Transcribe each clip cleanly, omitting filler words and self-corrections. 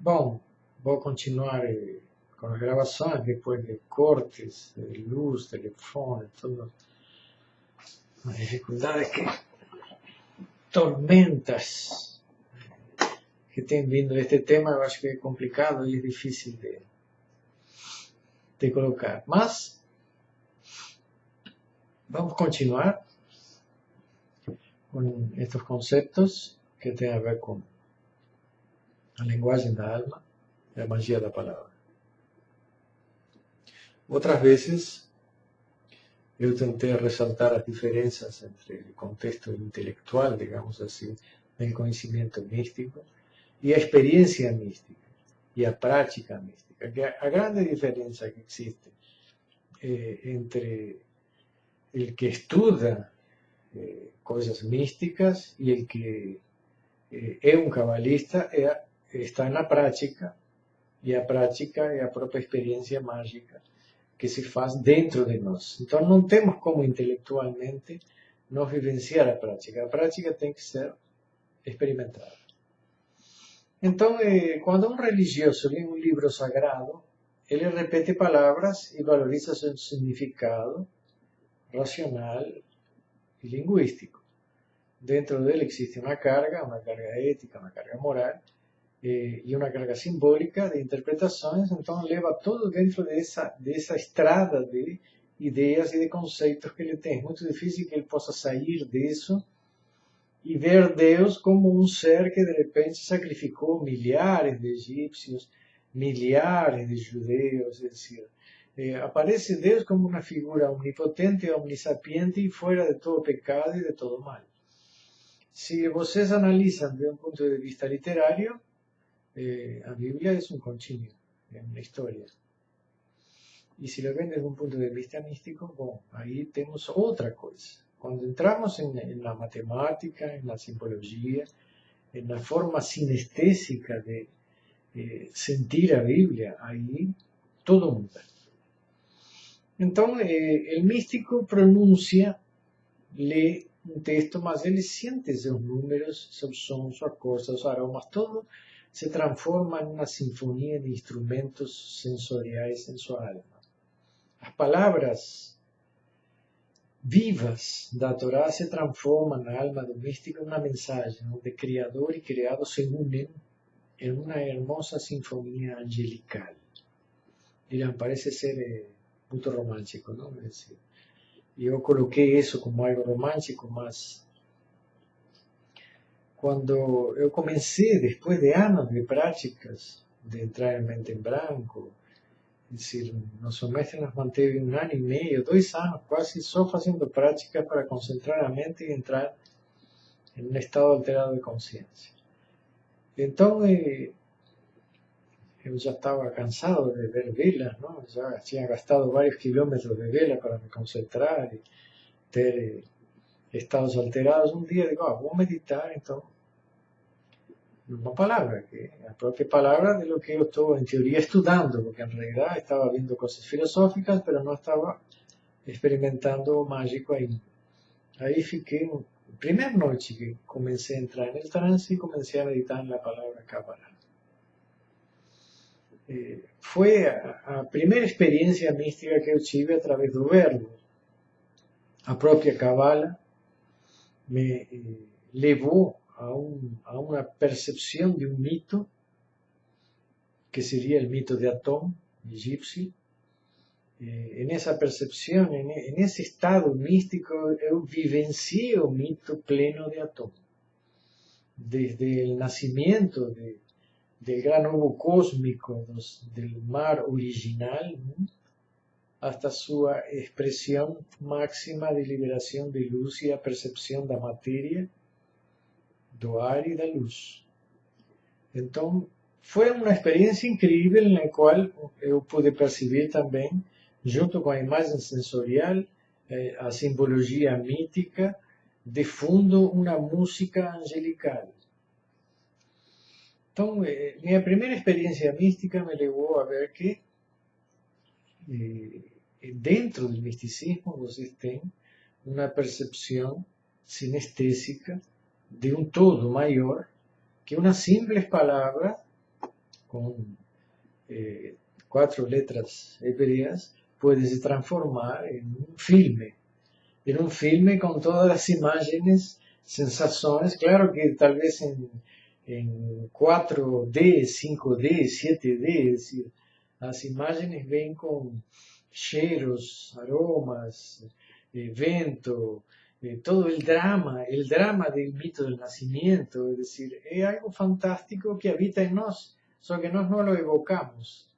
Bom, vou continuar com as gravações depois de cortes de luz, telefone, tudo. As dificuldades que tormentas que tem vindo este tema, eu acho que é complicado e é difícil de colocar. Mas vamos continuar com estes conceitos que têm a ver com a linguagem da alma e a magia da palavra. Outras vezes eu tentei ressaltar as diferenças entre o contexto intelectual, digamos assim, do conhecimento místico e a experiência mística e a prática mística. Que a grande diferença que existe entre o que estuda coisas místicas e o que é um cabalista está na prática, e a prática é a própria experiência mágica que se faz dentro de nós. Então não temos como intelectualmente nós vivenciar a prática tem que ser experimentada. Então, quando um religioso lê um livro sagrado, ele repete palavras e valoriza seu significado racional e linguístico. Dentro dele existe uma carga ética, uma carga moral, e uma carga simbólica de interpretações, então leva tudo dentro dessa estrada de ideias e de conceitos que ele tem. É muito difícil que ele possa sair disso e ver Deus como um ser que de repente sacrificou milhares de egípcios, milhares de judeus, etc. Aparece Deus como uma figura onipotente, omnisapiente e fora de todo pecado e de todo mal. Se vocês analisam de um ponto de vista literário, a Biblia es un continuo, es una historia. Y si lo ven desde un punto de vista místico, bueno, ahí tenemos otra cosa. Cuando entramos en la matemática, en la simbología, en la forma sinestésica de sentir a Biblia, ahí todo muda. Entonces, el místico pronuncia, lee un texto, mas ele siente seus números, seus sons, suas cores, seus aromas, todo se transforma en una sinfonía de instrumentos sensoriales en su alma. Las palabras vivas da Torá se transforman na alma do místico en una mensaje donde Criador y creado se unen en una hermosa sinfonía angelical. Dirán, parece ser muy romántico, ¿no? Es decir, yo coloqué eso como algo romántico, mas quando eu comecei, depois de anos de práticas, de entrar em mente em branco, é decir, nosso mestre nos manteve 1 ano e meio, 2 anos quase só fazendo prática para concentrar a mente e entrar em um estado alterado de consciência. Então, eu já estava cansado de ver velas, não? Já tinha gastado vários quilômetros de vela para me concentrar e ter estados alterados. Um dia digo, vou meditar, então, uma palavra, que é a própria palavra de lo que eu estou, em teoria, estudando, porque, em realidade, estava vendo coisas filosóficas, mas não estava experimentando o mágico ainda. Aí fiquei, primeira noite que comecei a entrar no trance e comecei a meditar na palavra Kabbalah. Foi a primeira experiência mística que eu tive através do verbo. A própria Kabbalah me levou a uma percepção de um mito, que seria o mito de Atom, egípcio. Nessa percepção, nesse estado místico, eu vivenciei o mito pleno de Atom. Desde o nascimento do gran ovo cósmico do mar original, hasta sua expressão máxima de liberação de luz e a percepção da matéria, do ar e da luz. Então, foi uma experiência incrível na qual eu pude perceber também, junto com a imagem sensorial, a simbologia mítica, de fundo uma música angelical. Então, minha primeira experiência mística me levou a ver que dentro do misticismo vocês têm uma percepção sinestésica de um todo maior que uma simples palavra con 4 letras hebreas, puede se transformar en un filme con todas las imágenes, sensaciones, claro que tal vez en 4D, 5D, 7D, es decir, las imágenes ven con cheiros, aromas, vento, todo el drama del mito del nacimiento, es decir, es algo fantástico que habita en nos, solo que nós no lo evocamos.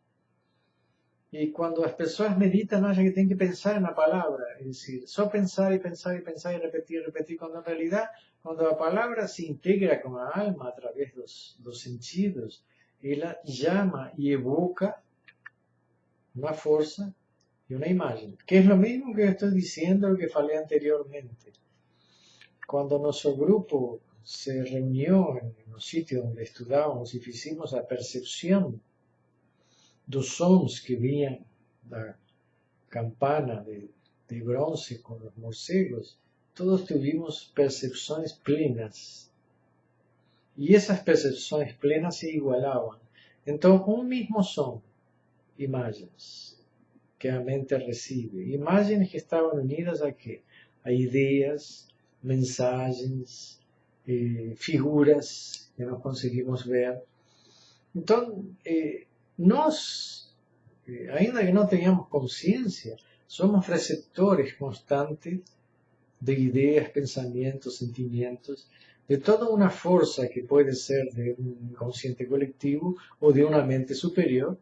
Y cuando las personas meditan, acha que tienen que pensar en la palabra, es decir, solo pensar y pensar y pensar y repetir, cuando en realidad, cuando la palabra se integra con la alma a través de los sentidos, ella llama y evoca una fuerza y una imagen, que es lo mismo que estoy diciendo, lo que falé anteriormente. Cuando nuestro grupo se reunió en los sitios donde estudábamos y hicimos la percepción dos sons que vinham da campana de bronce com os morcegos, todos tivemos percepções plenas. E essas percepções plenas se igualavam. Então, um mesmo som, imagens que a mente recebe, imagens que estavam unidas a quê? A ideias, mensagens, figuras que nós conseguimos ver. Então, nós, ainda que não tenhamos consciência, somos receptores constantes de ideias, pensamentos, sentimentos, de toda uma força que pode ser de um inconsciente coletivo ou de uma mente superior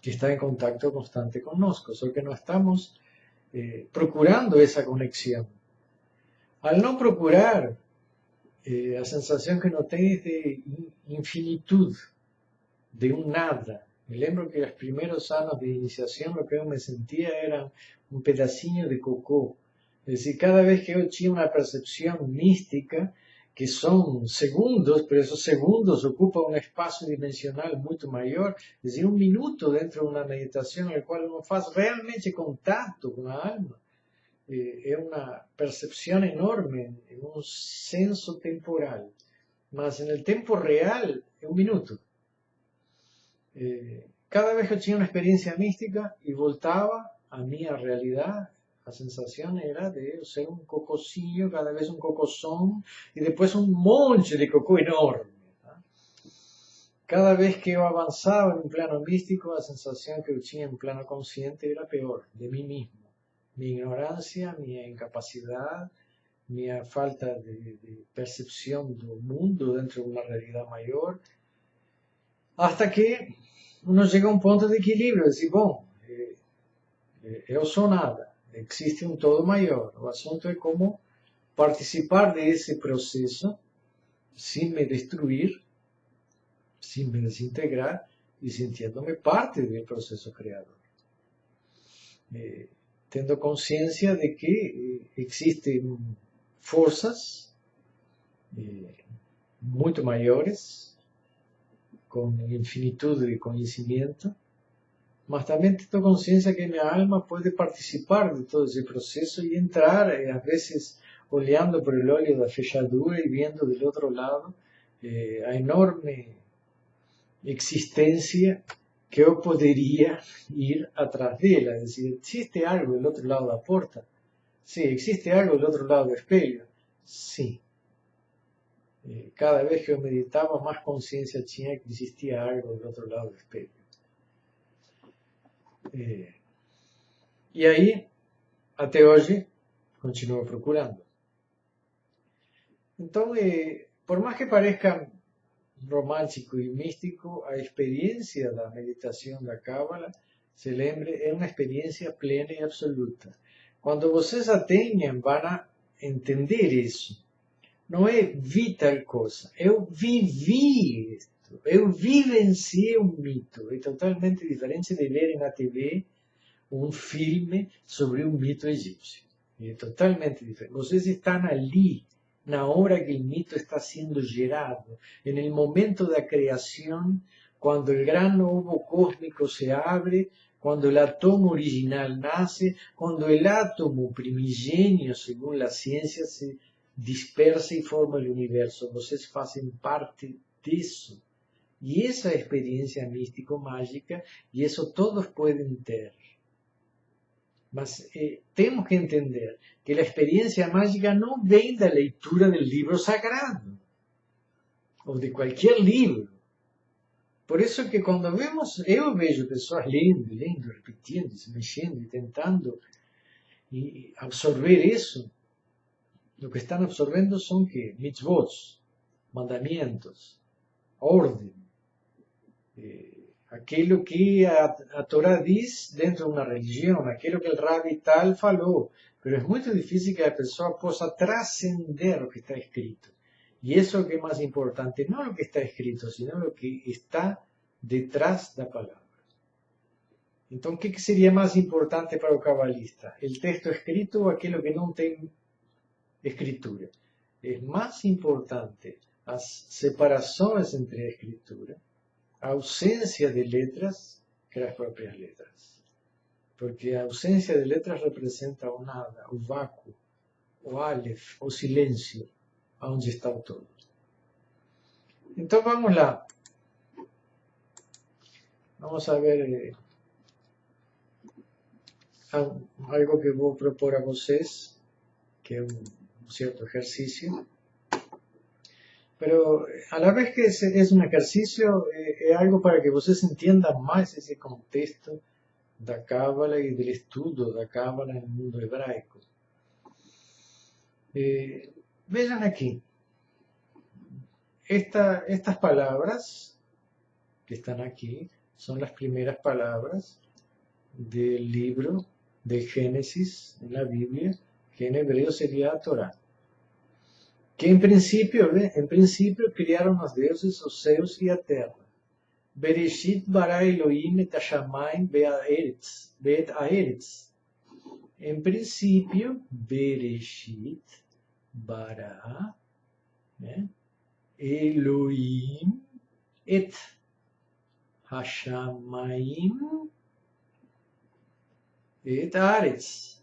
que está em contato constante conosco, só que não estamos procurando essa conexão. Al não procurar, a sensação que não tem é de infinitude, de un nada. Me lembro que los primeros años de iniciación lo que yo me sentía era un pedacinho de cocô. Es decir, cada vez que yo tenía una percepción mística, que son segundos, pero esos segundos ocupan un espacio dimensional mucho mayor, es decir, un minuto dentro de una meditación en la cual uno hace realmente contacto con la alma. Es una percepción enorme en un senso temporal, mas en el tiempo real es un minuto. Cada vez que eu tinha uma experiência mística e voltava à minha realidade, a sensação era de eu ser um cococinho, cada vez um cocoção, e depois um monte de cocô enorme. Tá? Cada vez que eu avançava em um plano místico, a sensação que eu tinha em plano consciente era pior, de mim mesmo. Minha ignorância, minha incapacidade, minha falta de percepção do mundo dentro de uma realidade maior, hasta que uno llega a un punto de equilibrio, decir, bom, eu sou nada, existe un todo mayor. O asunto es cómo participar de ese proceso sin me destruir, sin me desintegrar y sintiéndome parte del proceso creador. Tendo conciencia de que existen fuerzas muito mayores, con infinitud de conocimiento, mas también tengo conciencia que mi alma puede participar de todo ese proceso y entrar, a veces, olhando por el óleo de la fechadura y viendo del otro lado a enorme existencia que yo podría ir atrás de ella. Es decir, ¿existe algo del otro lado de la puerta? Sí. ¿Existe algo del otro lado del espejo? Sí. Cada vez que eu meditava, mais consciência tinha que existia algo do outro lado do espelho. E aí, até hoje, continuo procurando. Então, por mais que pareça romântico e místico, a experiência da meditação da Cábala, se lembre, é uma experiência plena e absoluta. Quando vocês a tenham, vão entender isso. Não é vi tal coisa, eu vivi isto, eu vivenciei um mito. É totalmente diferente de ver na TV um filme sobre um mito egípcio. É totalmente diferente. Vocês estão ali, na hora que o mito está sendo gerado, no momento da criação, quando o grano ovo cósmico se abre, quando o átomo original nasce, quando o átomo primigênio, segundo a ciência, se dispersa e forma o universo. Vocês fazem parte disso. Y esa experiencia místico-mágica, y eso todos pueden tener. Mas tenemos que entender que la experiencia mágica no viene de la lectura del libro sagrado o de cualquier libro. Por eso que cuando yo veo personas leyendo, repitiendo, se mexendo y tentando y absorber eso, lo que están absorbiendo son que mitzvot, mandamientos, orden, aquilo que a Torá diz dentro de uma religião, aquilo que o Rabi tal falou. Pero é muito difícil que a pessoa possa transcender o que está escrito. E isso é o que é mais importante, não o que está escrito, sino o que está detrás da palavra. Então, o que seria mais importante para o cabalista? O texto escrito ou aquilo que não tem escritura? É mais importante as separações entre a escritura, a ausência de letras que as próprias letras. Porque a ausência de letras representa o nada, o vácuo, o aleph, o silêncio, onde está o todo. Então vamos lá. Vamos a ver algo que vou propor a vocês, que é um certo exercício. Pero a la vez que es un ejercicio, es algo para que ustedes entiendan más ese contexto da Cábala y del estudio da Cábala en el mundo hebraico. Vean aquí, estas palabras que están aquí son las primeras palabras del libro de Génesis en la Biblia, que en hebreo sería Torá. Que en principio criaron los dioses os céus y a terra. Bereshit bara Elohim et hashamayim beet haaretz. En principio, Bereshit bara Elohim et hashamayim et haaretz.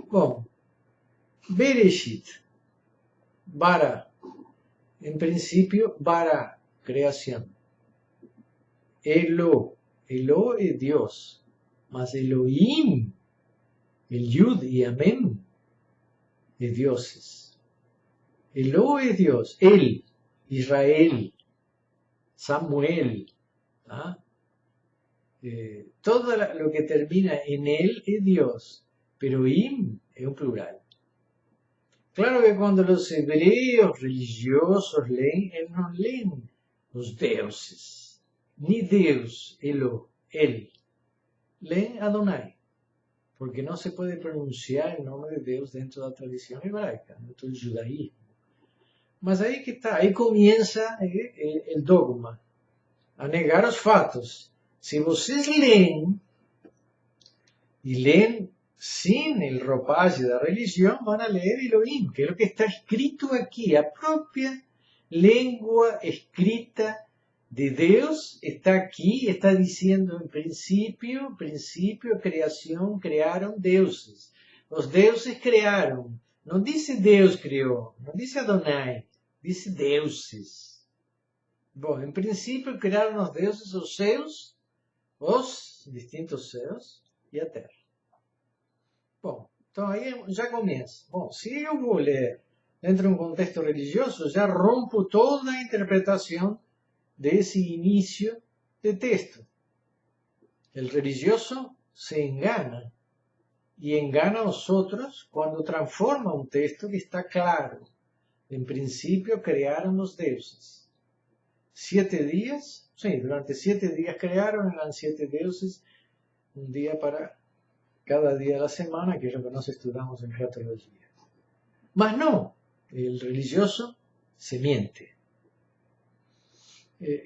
Bom, Bereshit. Bara, en principio, bara, creación. Elo es Dios, mas Elohim, el Yud y Amén, es dioses. Elo es Dios, él, Israel, Samuel, ¿ah? Todo lo que termina en él es Dios, pero Im es un plural. Claro que cuando los hebreos religiosos leen, no leen los dioses, ni Deus, él. Leen Adonai, porque no se puede pronunciar el nombre de Dios dentro de la tradición hebraica, dentro del judaísmo. Mas ahí que está, ahí comienza el dogma, a negar los fatos. Si ustedes leen, y leen sin el ropaje de la religión, van a leer Elohim, que es lo que está escrito aquí, la propia lengua escrita de Dios está aquí, está diciendo en principio, creación, crearon dioses. Los dioses crearon, no dice Dios creó, no dice Adonai, dice dioses. Bueno, en principio crearon los dioses os céus, os distintos céus e a terra. Bom, então aí já começa. Bom, se eu vou ler dentro de um contexto religioso, já rompo toda a interpretação desse início de texto. O religioso se engana e engana a os outros quando transforma um texto que está claro. Em princípio, criaram os deuses. 7 dias, sim, durante 7 dias criaram, eram 7 deuses, um dia para cada día de la semana, que es lo que nos estudiamos en Gratología. Mas no, el religioso se miente.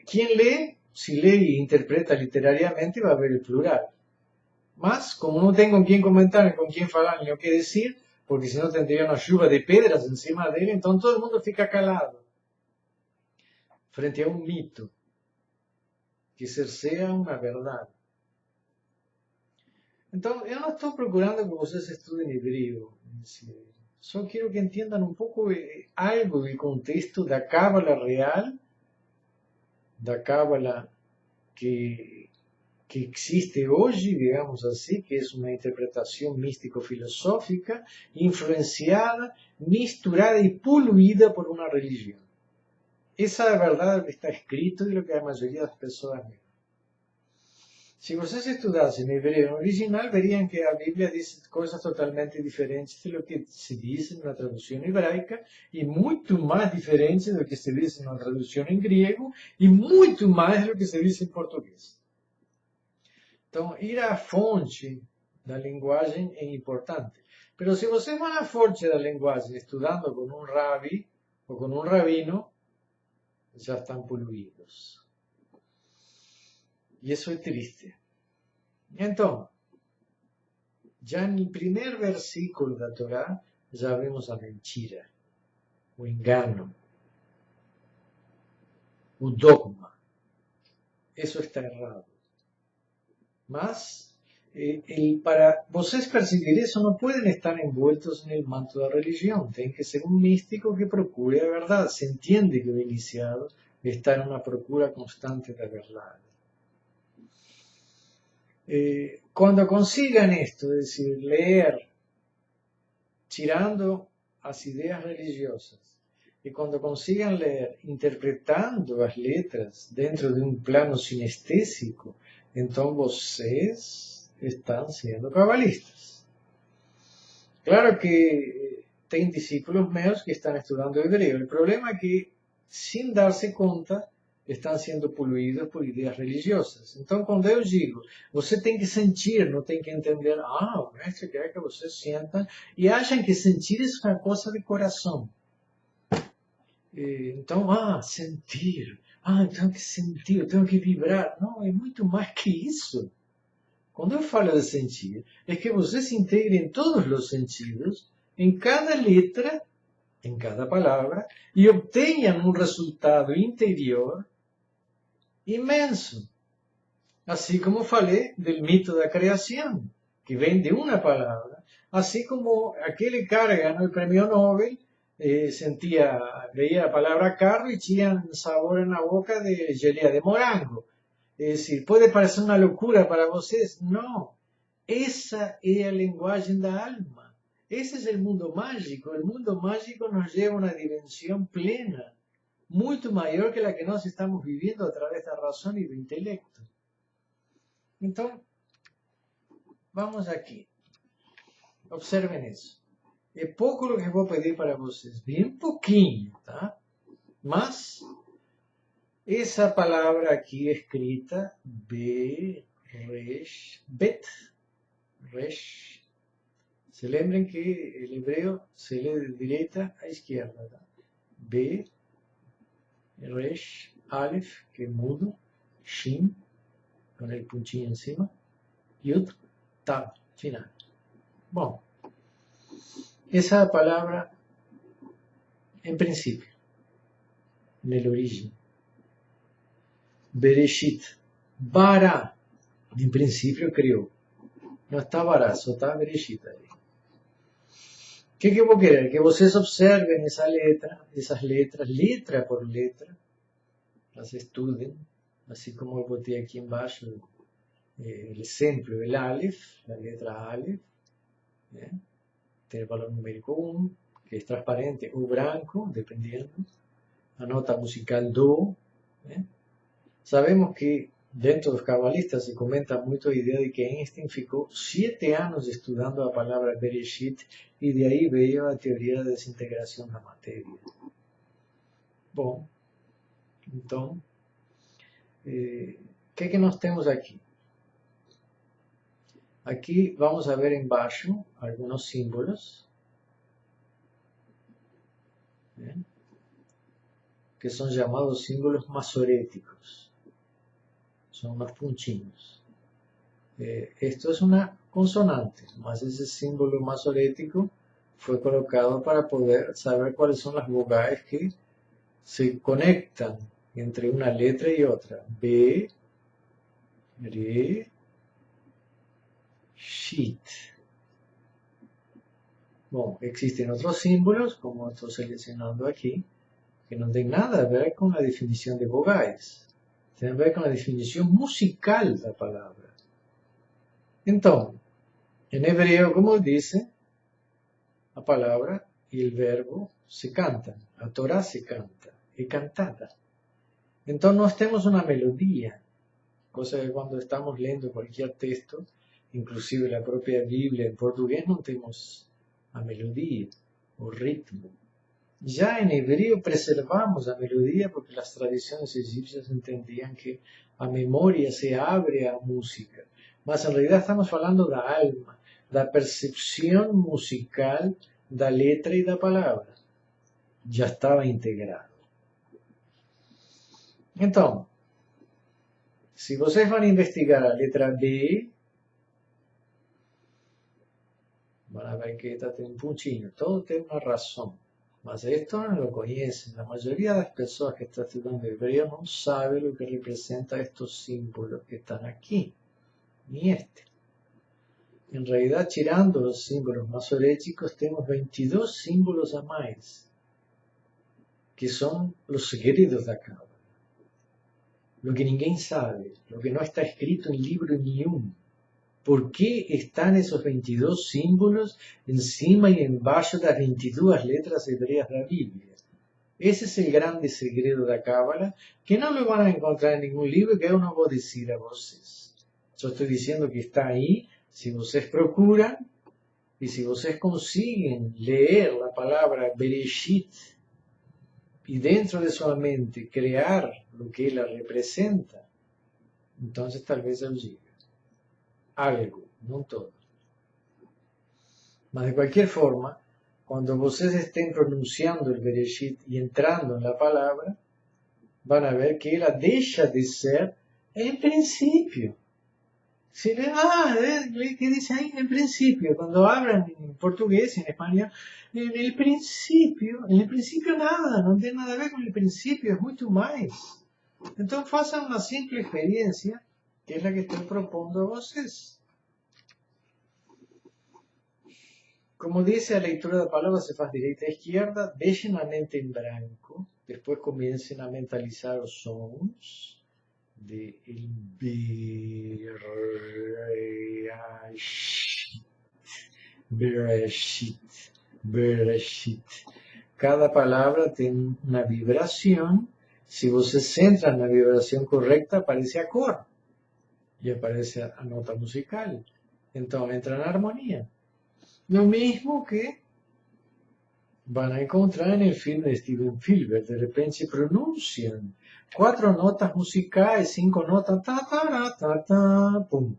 Quien lee, si lee e interpreta literariamente, va a ver el plural. Mas, como no tengo con quién comentar, con quién hablar, ni o qué decir, porque si no tendría una lluvia de piedras encima de él, entonces todo el mundo fica calado frente a un mito que cercea una verdad. Entonces, yo no estoy procurando que ustedes estudien hebreo. Solo quiero que entiendan un poco algo del contexto de la Cábala real da Cábala que existe hoy, digamos así, que es una interpretación místico-filosófica, influenciada, misturada y poluida por una religión. Esa es la verdad lo que está escrito y lo que la mayoría de las personas ven. Si ustedes estudiasen hebreo original, verían que la Biblia dice cosas totalmente diferentes de lo que se dice en una traducción hebraica y mucho más diferentes de lo que se dice en una traducción en griego y mucho más de lo que se dice en portugués. Entonces, ir à fonte da linguagem é importante. Pero se vocês vão à fonte da linguagem estudando com um rabi ou com um rabino, já estão poluídos. E isso é triste. Então, já no primeiro versículo da Torá, já vemos a mentira, o engano, o dogma. Isso está errado. Mas, para vocês perseguir isso, não podem estar envueltos no manto da religião. Tem que ser um místico que procure a verdade. Se entende que o iniciado está em uma procura constante da verdade. Quando consigam isto, é decir, ler, tirando as ideias religiosas, e quando consigam ler, interpretando as letras dentro de um plano sinestésico, então vocês estão sendo cabalistas. Claro que tem discípulos meus que estão estudando hebreu. O problema é que, sem dar-se conta, estão sendo poluídos por ideias religiosas. Então, quando eu digo, você tem que sentir, não tem que entender, o mestre quer que você sinta, e acham que sentir é uma coisa de coração. Então, sentir. Eu tenho que sentir, eu tenho que vibrar. Não, é muito mais que isso. Quando eu falo de sentir, é que você se integre em todos os sentidos, em cada letra, em cada palavra, e obtenha um resultado interior imenso. Assim como falei do mito da criação, que vem de uma palavra. Assim como aquele cara que ganhou o prêmio Nobel, veía la palabra carro y tinha sabor en la boca de gelea de morango. Es decir, puede parecer una locura para vocês. No, esa es la lenguaje da alma. Ese es el mundo mágico. El mundo mágico nos lleva a una dimensión plena, mucho mayor que la que nos estamos viviendo a través de la razón y del intelecto. Entonces, vamos aquí. Observen eso. É pouco o que eu vou pedir para vocês, bem pouquinho, tá? Mas, essa palavra aqui escrita, resh, bet, resh, se lembrem que o hebreu se lê de direita à esquerda, tá? Resh, alef, que é mudo, shin, com o pontinho em cima, yud, tab, final. Bom, esa palabra, en principio, en el origen, Bereshit, bara, en principio creó, no está bara, só está Bereshit ahí. ¿Qué que vos querer? Que vocês observen esa letra, esas letras, letra por letra, las estudien, así como eu botei aquí embaixo el ejemplo, el alef, la letra alef, tiene el valor numérico 1, que es transparente o branco, dependiendo. La nota musical do. Sabemos que dentro de los cabalistas se comenta mucho la idea de que Einstein ficou 7 anos estudando la palabra Bereshit y de ahí veio la teoría de desintegración de la materia. Bom, então, ¿qué que nós temos aquí? Aquí vamos a ver embaixo algunos símbolos que son llamados símbolos masoréticos. Son unos puntinhos. Esto es una consonante, mas ese símbolo masorético fue colocado para poder saber cuáles son las vocales que se conectan entre una letra y otra. B, re, shit. Bom, existen otros símbolos, como estoy seleccionando aquí, que no tienen nada a ver con la definición de vogais. tem a ver com a definição musical da palavra. Então, em hebreu, como disse, a palavra e o verbo se cantam, a Torá se canta, é cantada. Então, nós temos uma melodia, cosa que quando estamos lendo qualquer texto, inclusive a própria Bíblia em português, não temos a melodia, o ritmo. Já em hebreu preservamos a melodia porque as tradições egípcias entendiam que a memória se abre à música. Mas em realidade estamos falando da alma, da percepção musical da letra e da palavra. Já estava integrado. Então, se vocês vão investigar a letra B, van ver que esta tem um pontinho, todo tem uma razão. Mas esto no lo conocen. La mayoría de las personas que están estudiando hebreo no sabe lo que representa estos símbolos que están aquí, ni este. En realidad, tirando los símbolos masoréticos, tenemos 22 símbolos a más, que son los segredos de acá. Lo que ninguém sabe, lo que no está escrito en libro ni uno. ¿Por qué están esos 22 símbolos encima y embaixo das 22 letras hebreas de la Biblia? Ese es el grande segredo de la Cábala, que no lo van a encontrar en ningún libro, que yo no voy a decir a ustedes. Yo estoy diciendo que está ahí, si ustedes procuran, y si ustedes consiguen leer la palabra Bereshit, y dentro de su mente crear lo que ella representa, entonces tal vez él llegue. Algo, no todo. Mas de cualquier forma, cuando ustedes estén pronunciando el Bereshit y entrando en la palabra, van a ver que ella deja de ser en principio. Si le, ¿qué dice ahí? En principio, cuando hablan en portugués, en español, en el principio nada, no tiene nada a ver con el principio, es mucho más. Entonces, hagan una simple experiencia, que es la que estoy proponiendo a ustedes. Como dice, a leitura da palavra se faz direita a esquerda, deixem a mente em branco, depois comecem a mentalizar os sons de Bereshit. Cada palavra tem uma vibração. Se você centra na vibração correta, aparece a cor e aparece a nota musical. Então entra na harmonia. Lo mismo que van a encontrar en el film de Steven Spielberg. De repente se pronuncian 4 notas musicales, 5 notas, ta, ta, ta, ta, pum.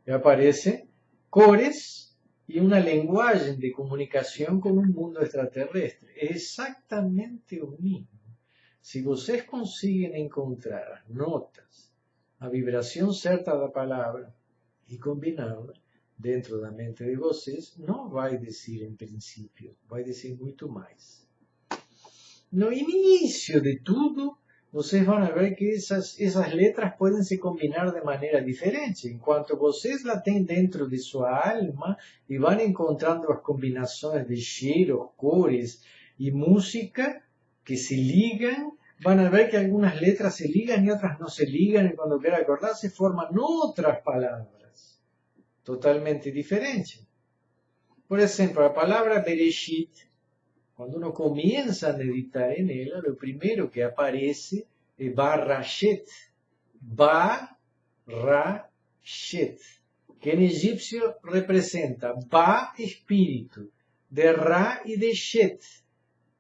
Y aparece cores y una lenguaje de comunicación con un mundo extraterrestre. Es exactamente lo mismo. Si ustedes consiguen encontrar las notas, la vibración certa de la palabra y combinarla, dentro da mente de vocês, não vai dizer em princípio, vai dizer muito mais. No início de tudo, vocês vão ver que essas letras podem se combinar de maneira diferente. Enquanto vocês la têm dentro de sua alma e vão encontrando as combinações de cheiros, cores e música que se ligam, van a ver que algunas letras se ligan y otras no se ligan, y cuando quieran acordar se forman otras palabras totalmente diferente. Por ejemplo, la palabra Bereshit, cuando uno comienza a meditar en ella, lo primero que aparece es Barashet. Barashet, que en egipcio representa Ba, espíritu, de Ra y de Shet.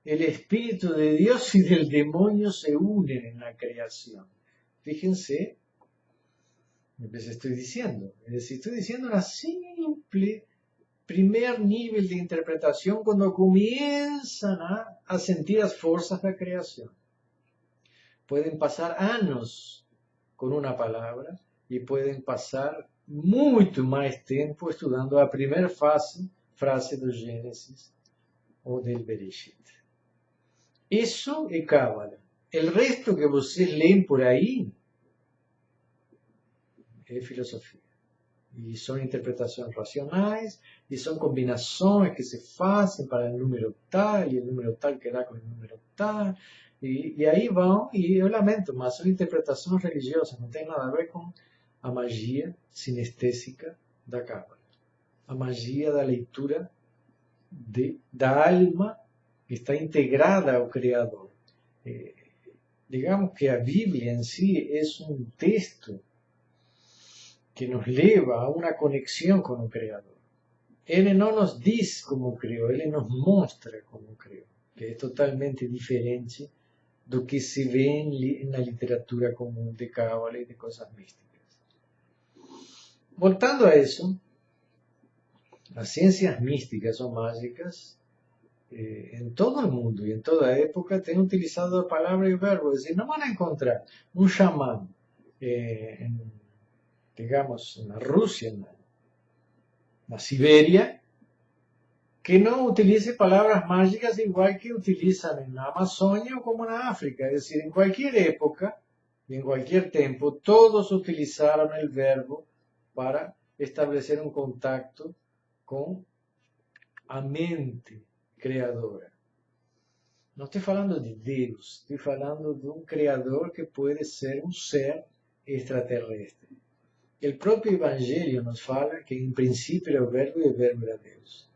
El espíritu de Dios y del demonio se unen en la creación. Fíjense lo que estoy diciendo. Es decir, estoy diciendo una simple primer nivel de interpretación cuando comienzan a sentir las fuerzas de la creación. Pueden pasar años con una palabra y pueden pasar mucho más tiempo estudiando la primera frase del Génesis o del Bereshit. Eso es Cábala. El resto que ustedes leen por ahí es filosofía. Y son interpretaciones racionales, y son combinaciones que se hacen para el número tal, y el número tal que da con el número tal, E aí vão, e eu lamento, mas são interpretações religiosas, não tem nada a ver com a magia sinestésica da Cábala. A magia da leitura da alma que está integrada ao Criador. Digamos que a Bíblia em si é um texto que nos leva a uma conexão com o Criador. Ele não nos diz como criou, ele nos mostra como criou, que é totalmente diferente do que se vê na literatura comum de Cábala e de coisas místicas. Voltando a isso, as ciências místicas ou mágicas, em todo o mundo e em toda a época, têm utilizado a palavra e o verbo. É decir, não vão encontrar um xamã, digamos, na Rússia, na Sibéria, que não utilize palavras mágicas igual que utilizam na Amazônia ou como na África. Es decir, en cualquier época y en cualquier tiempo, todos utilizaron el verbo para establecer un contacto con a mente creadora. Não estou falando de Deus, estou falando de um Criador que pode ser um ser extraterrestre. O próprio Evangelho nos fala que em princípio era o Verbo e o Verbo era Deus.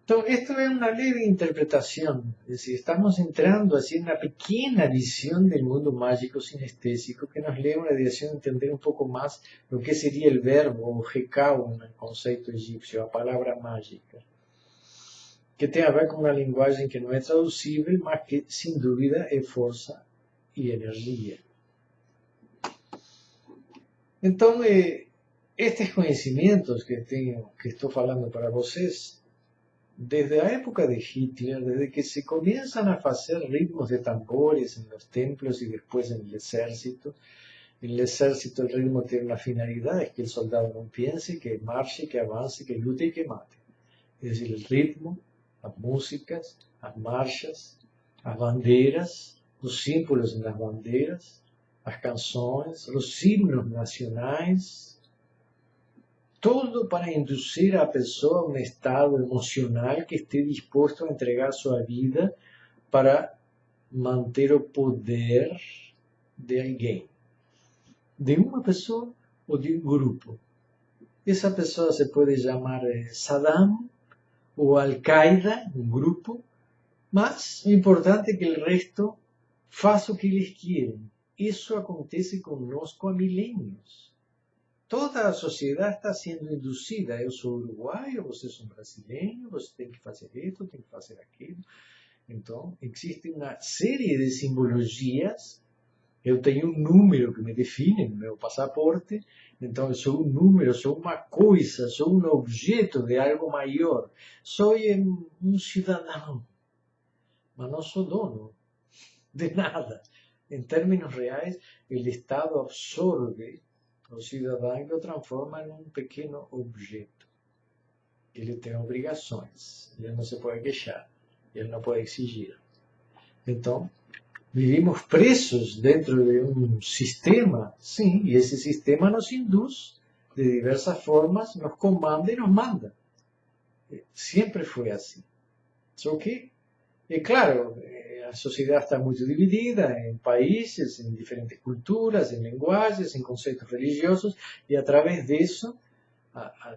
Então, esto es una leve interpretación, es decir, estamos entrando así en una pequeña visión del mundo mágico sinestésico que nos lleva a la dirección de entender un poco más lo que sería el verbo o Hekau en el concepto egipcio, la palabra mágica, que tiene a ver con una lenguaje que no es traducible, mas que sin duda es fuerza y energía. Entonces, estos conocimientos que estoy hablando para vocês, desde la época de Hitler, desde que se comienzan a hacer ritmos de tambores en los templos y después en el ejército el ritmo tiene una finalidad, es que el soldado no piense, que marche, que avance, que lute y que mate. Es decir, el ritmo, las músicas, las marchas, las banderas, los símbolos en las banderas, las canciones, los himnos nacionales, todo para inducir a pessoa a um estado emocional que esté disposto a entregar sua vida para manter o poder de alguém, de uma pessoa ou de um grupo. Essa pessoa se pode chamar Saddam ou Al-Qaeda, um grupo, mas o importante é que o resto faça o que eles querem. Isso acontece conosco há milênios. Toda a sociedade está sendo induzida. Eu sou uruguaio, vocês são brasileiros, você tem que fazer isso, tem que fazer aquilo. Então, existe uma série de simbologias. Eu tenho um número que me define no meu passaporte. Então, eu sou um número, sou uma coisa, sou um objeto de algo maior. Sou um cidadão, mas não sou dono de nada. Em termos reais, o Estado absorve o cidadão lo transforma em um pequeno objeto. Ele tem obrigações, ele não se pode queixar, ele não pode exigir. Então, vivimos presos dentro de um sistema, sim, e esse sistema nos induz de diversas formas, nos comanda e nos manda. Sempre foi assim. Só que, é claro, a sociedade está muito dividida em países, em diferentes culturas, em linguagens, em conceitos religiosos, e através disso,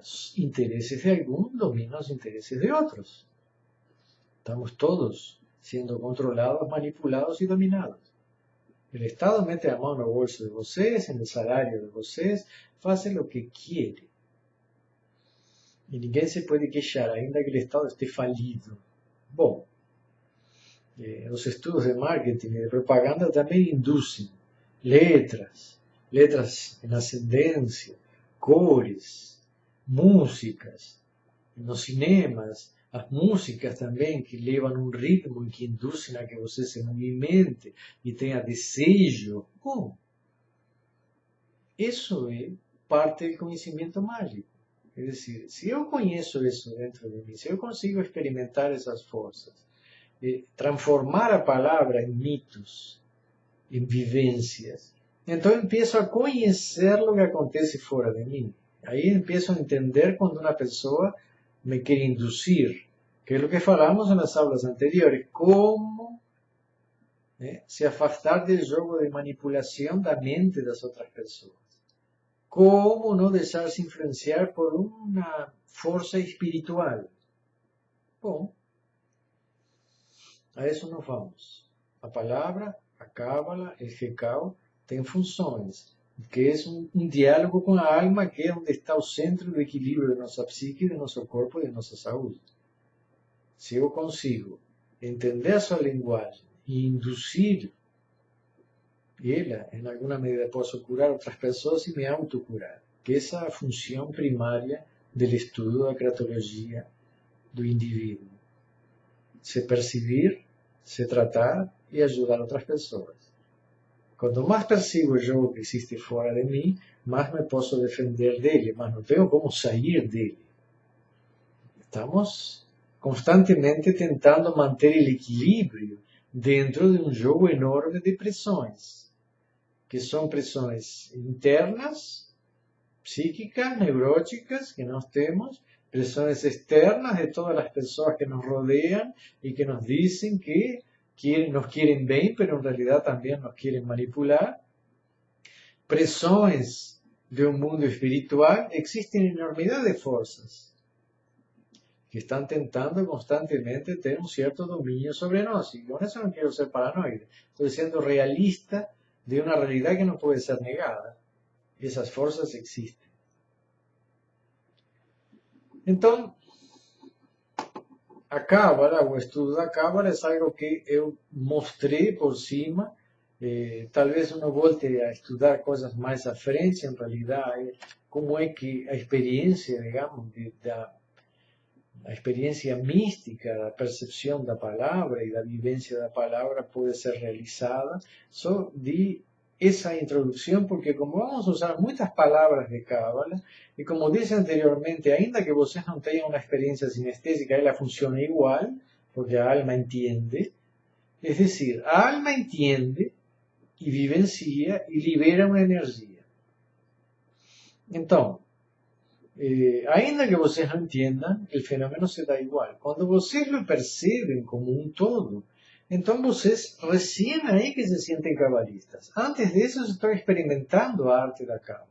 os interesses de alguns dominam os interesses de outros. Estamos todos sendo controlados, manipulados e dominados. O Estado mete a mão no bolso de vocês, no salário de vocês, faz o que quer. E ninguém se pode queixar, ainda que o Estado esteja falido. Bom, os estudos de marketing e de propaganda também induzem letras em ascendência, cores, músicas, nos cinemas, as músicas também que levam um ritmo e que induzem a que você se movimente e tenha desejo. Bom, isso é parte do conhecimento mágico. É decir, se eu conheço isso dentro de mim, se eu consigo experimentar essas forças, transformar a palavra em mitos, em vivências, então eu empiezo a conhecer o que acontece fora de mim. Aí empiezo a entender quando uma pessoa me quer induzir, que é o que falamos nas aulas anteriores, como Se afastar del jogo de manipulación da mente das outras pessoas. Como não deixar-se influenciar por uma força espiritual? Bom, a isso não vamos. A palavra, a cábala, o Hekau, tem funções, que é um diálogo com a alma, que é onde está o centro do equilíbrio da nossa psique, do nosso corpo e da nossa saúde. Se eu consigo entender a sua linguagem e induzir ela, em alguma medida posso curar outras pessoas e me autocurar. Que essa é a função primária do estudo da cratologia do indivíduo. Se perceber, se tratar e ajudar outras pessoas. Quanto mais percebo o jogo que existe fora de mim, mais me posso defender dele, mas não tenho como sair dele. Estamos constantemente tentando manter o equilíbrio dentro de um jogo enorme de pressões, que são pressões internas, psíquicas, neuróticas, que nós temos, pressões externas de todas as pessoas que nos rodeiam e que nos dizem que nos querem bem, mas em realidade também nos querem manipular. Pressões de um mundo espiritual, existem enormidade de forças que estão tentando constantemente ter um certo domínio sobre nós. E com isso não quero ser paranoide. Estou sendo realista de uma realidade que não pode ser negada. Essas forças existem. Então, a Cábala, o estudo da Cábala, é algo que eu mostrei por cima. Talvez eu não volte a estudar coisas mais à frente, em realidade, como é que a experiência, digamos, a experiência mística da percepção da palavra e da vivência da palavra pode ser realizada. Só de essa introdução, porque como vamos usar muitas palavras de Cábala, e como disse anteriormente, ainda que vocês não tenham uma experiência sinestésica, ela funciona igual, porque a alma entende. Es decir, a alma entende e vivencia e libera uma energia. Então, ainda que vocês não entendam, o fenômeno se dá igual. Quando vocês lo percebem como um todo, então vocês recém aí que se sentem cabalistas. Antes disso, eu estou experimentando a arte da cábala.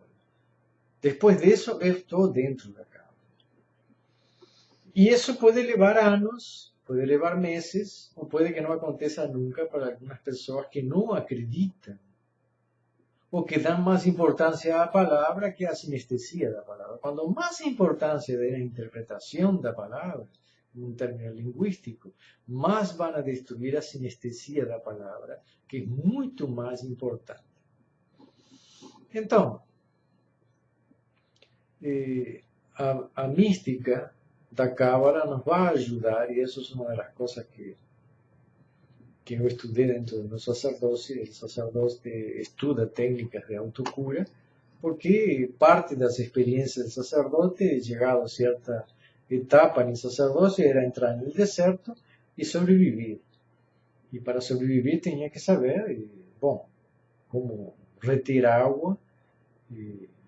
Depois disso, eu estou dentro da cábala. E isso pode levar anos, pode levar meses, ou pode que não aconteça nunca para algumas pessoas que não acreditam, ou que dão mais importância à palavra que à sinestesia da palavra. Quando mais importância der à interpretação da palavra, em termos linguísticos, mais vão a destruir a sinestesia da palavra, que é muito mais importante. Então, a mística da Cábala nos vai ajudar, e isso é uma das coisas que eu estudei dentro do meu sacerdócio. O sacerdote estuda técnicas de autocura, porque parte das experiências do sacerdote, chegado a certa etapa no sacerdócio, era entrar no deserto e sobreviver. E para sobreviver tinha que saber, bom, como reter água,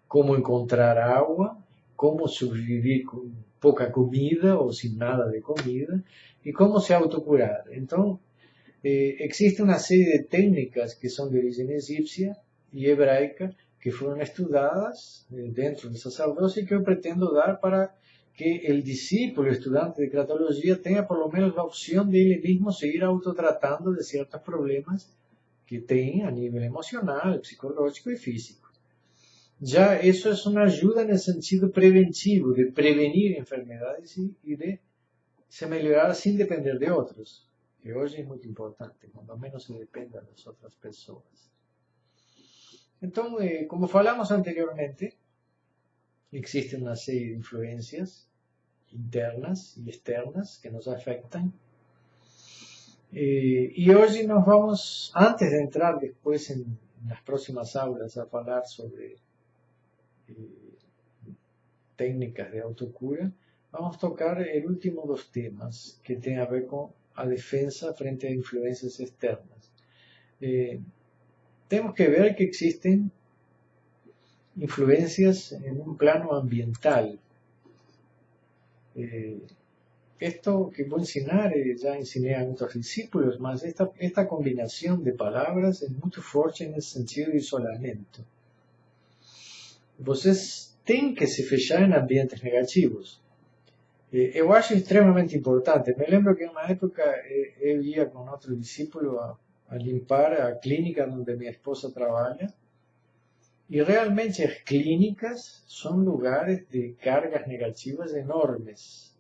como encontrar água, como sobreviver com pouca comida ou sem nada de comida, e como se autocurar. Então, existe uma série de técnicas que são de origem egípcia e hebraica, que foram estudadas dentro do sacerdócio e que eu pretendo dar para que o discípulo, o estudante de cratologia, tenha por lo menos a opção de ele mesmo seguir autotratando de certos problemas que tem a nível emocional, psicológico e físico. Já isso é uma ajuda no sentido preventivo, de prevenir enfermidades e de se melhorar sem depender de outros, que hoje é muito importante, quando menos se dependa das outras pessoas. Então, como falamos anteriormente, existe uma série de influências internas e externas que nos afetam. E hoje nós vamos, antes de entrar depois nas próximas aulas a falar sobre técnicas de autocura, vamos tocar o último dos temas, que tem a ver com a defesa frente a influências externas. Temos que ver que existen influências em um plano ambiental. esto que voy a ensinar, ya enseñé a otros discípulos, mas esta combinación de palabras es muy fuerte en el sentido de isolamento. Vocês têm que se fechar em ambientes negativos. Eu acho extremamente importante. Me lembro que uma época eu ia com outro discípulo a limpar a clínica onde minha esposa trabalha. E realmente as clínicas são lugares de cargas negativas enormes.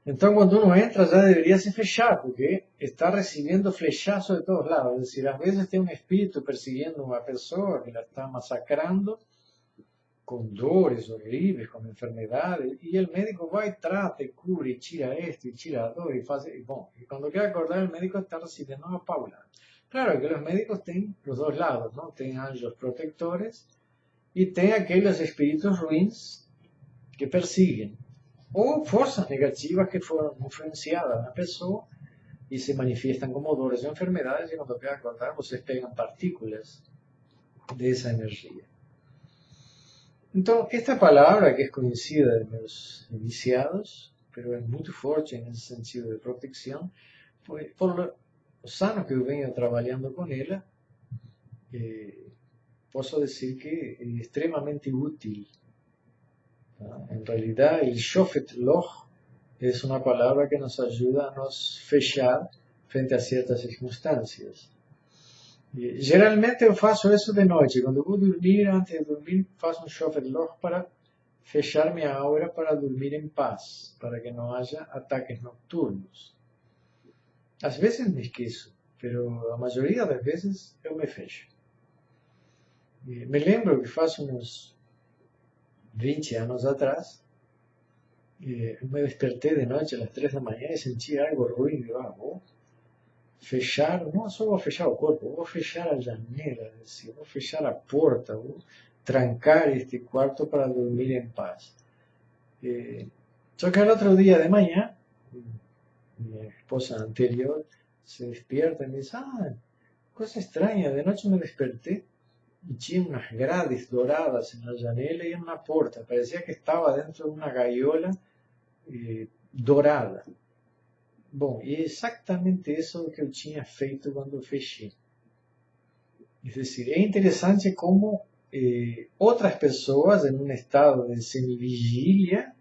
Então, quando uno entra, já deveria se fechar, porque está recebendo flechazo de todos lados. Es decir, às vezes tem um espírito persiguiendo uma pessoa que la está masacrando, com dores horríveis, com enfermedades, e o médico vai e trata, e cubre, e tira esto, e tira a dor, e faz... Bom, e quando quer acordar, o médico está recebendo uma paula. Claro que os médicos têm os dois lados, não? Tem anjos protectores e tem aqueles espíritos ruins que persiguen, ou forças negativas que foram influenciadas na pessoa e se manifiestan como dores ou enfermedades, e quando quer acordar, vocês pegam partículas dessa energia. Então, esta palavra, que es conocida de los iniciados, pero es muy fuerte en ese sentido de protección, pues, por lo sano que yo vengo trabajando con ella, puedo decir que es extremadamente útil. ¿No? En realidad, el Shofet Loch es una palabra que nos ayuda a nos fechar frente a ciertas circunstancias. Geralmente eu faço isso de noite. Quando eu vou dormir, antes de dormir, faço um Shofet Loch para fechar minha aura para dormir em paz, para que não haja ataques nocturnos. Às vezes me esqueço, mas a maioria das vezes eu me fecho. Me lembro que faz uns 20 anos atrás, eu me despertei de noite às 3 da manhã e senti algo ruim. E vou fechar, não só vou fechar o corpo, vou fechar a janela, vou fechar a porta, vou trancar este quarto para dormir em paz. Só que al outro dia de manhã, minha esposa anterior se despierta e me diz, coisa estranha, de noite me despertei e tinha umas grades douradas na janela e na porta, parecia que estava dentro de uma gaiola dourada. Bom, e é exatamente isso que eu tinha feito quando fechei. É decir, é interessante como outras pessoas em um estado de semivigília,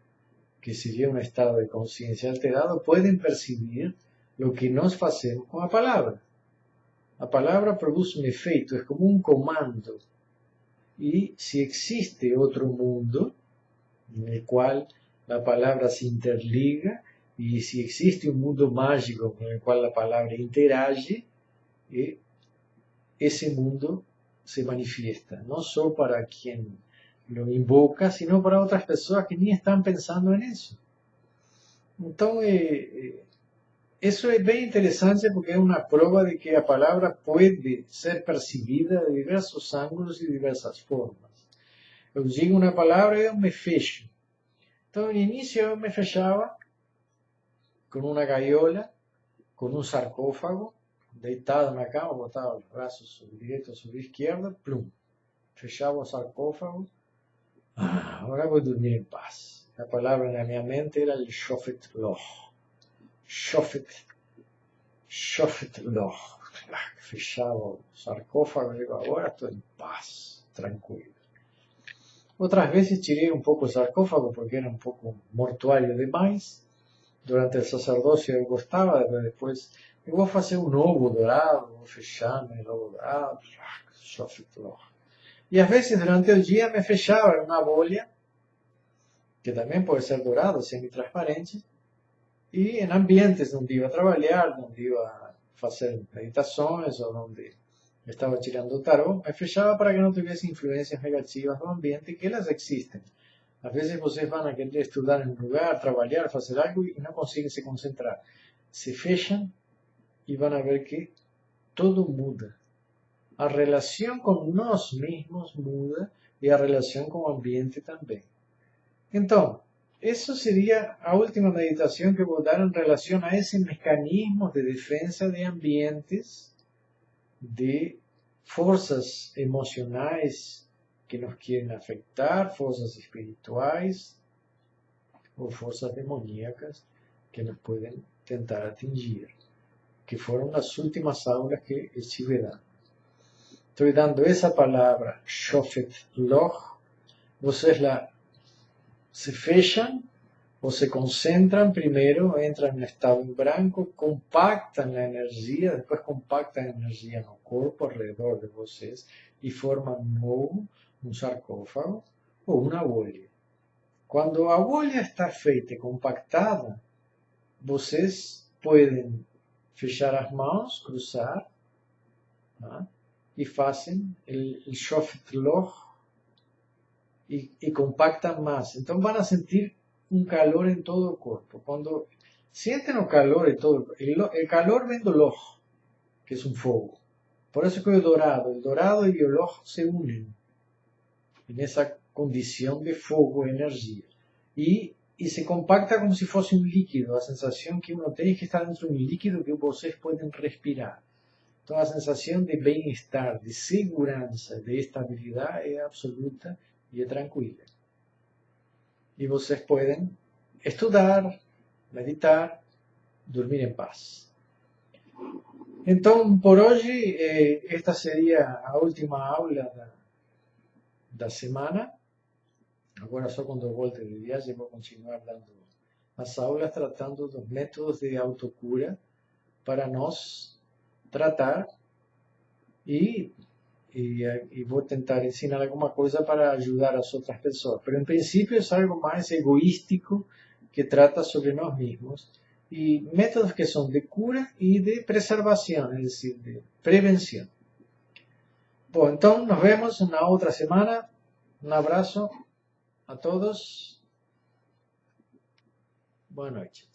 que seria um estado de consciência alterado, podem perceber o que nós fazemos com a palavra. A palavra produz um efeito, é como um comando. E se existe outro mundo, no qual a palavra se interliga, e se existe um mundo mágico com o qual a palavra interage, esse mundo se manifiesta, não só para quem lo invoca, sino para outras pessoas que nem estão pensando nisso. Então, isso é bem interessante porque é uma prova de que a palavra pode ser percebida de diversos ângulos e diversas formas. Eu digo uma palavra e eu me fecho. Então, no início eu me fechava com uma gaiola, com um sarcófago, deitado na cama, botava os braços sobre direito sobre esquerda, plum, fechava o sarcófago. Agora vou dormir em paz. A palavra na minha mente era o Shofet Loch. Shofet Loch. Fechava o sarcófago e digo, agora estou em paz, tranquilo. Outras vezes tirei um pouco o sarcófago porque era um pouco mortuário demais. Durante o sacerdócio eu gostava, depois eu vou fazer um novo dourado, vou fechar meu novo dourado, e às vezes durante o dia me fechava em uma bolha, que também pode ser dourado, semi-transparente, e em ambientes onde ia trabalhar, onde ia fazer meditações, ou onde estava tirando o tarô, me fechava para que não tivesse influências negativas no ambiente, que elas existem. Às vezes vocês vão a querer estudar em um lugar, trabalhar, fazer algo e não conseguem se concentrar. Se fecham e vão ver que tudo muda. A relação com nós mesmos muda e a relação com o ambiente também. Então, isso seria a última meditação que eu vou dar em relação a esses mecanismos de defesa de ambientes, de forças emocionais que nos querem afetar, forças espirituais, o fuerzas demoníacas que nos pueden tentar atingir, que fueron las últimas aulas que estuve dando. Estoy dando esa palabra, Shofet Loch, ustedes se fechan o se concentran primero, entran en estado en branco, compactan la energía, después compactan la energía en el cuerpo alrededor de ustedes y forman un sarcófago o una bolha. Cuando a bolha está feita, compactada, vocês podem fechar as mãos, cruzar, tá? E fazem o Shofet Loch e compactam mais. Então vão a sentir un calor en todo el cuerpo. Cuando sienten el calor en todo el cuerpo, el calor viene del ojo, que es un fuego. Por eso que el dorado y el ojo se unen en esa condición de fuego, energía. Y se compacta como si fuese un líquido. La sensación que uno tiene es que está dentro de un líquido que ustedes pueden respirar. Toda la sensación de bienestar, de seguridad, de estabilidad es absoluta y es tranquila. Y ustedes pueden estudiar, meditar, dormir en paz. Entonces, por hoy, esta sería la última aula da semana. Agora, só quando eu volte de viagem, vou continuar dando as aulas, tratando dos métodos de autocura para nós tratar e vou tentar ensinar alguma coisa para ajudar as outras pessoas. Mas, em princípio, é algo mais egoístico que trata sobre nós mesmos e métodos que são de cura e de preservação, é decir, de prevenção. Bom, então, nos vemos na outra semana. Um abraço a todos. Boa noite.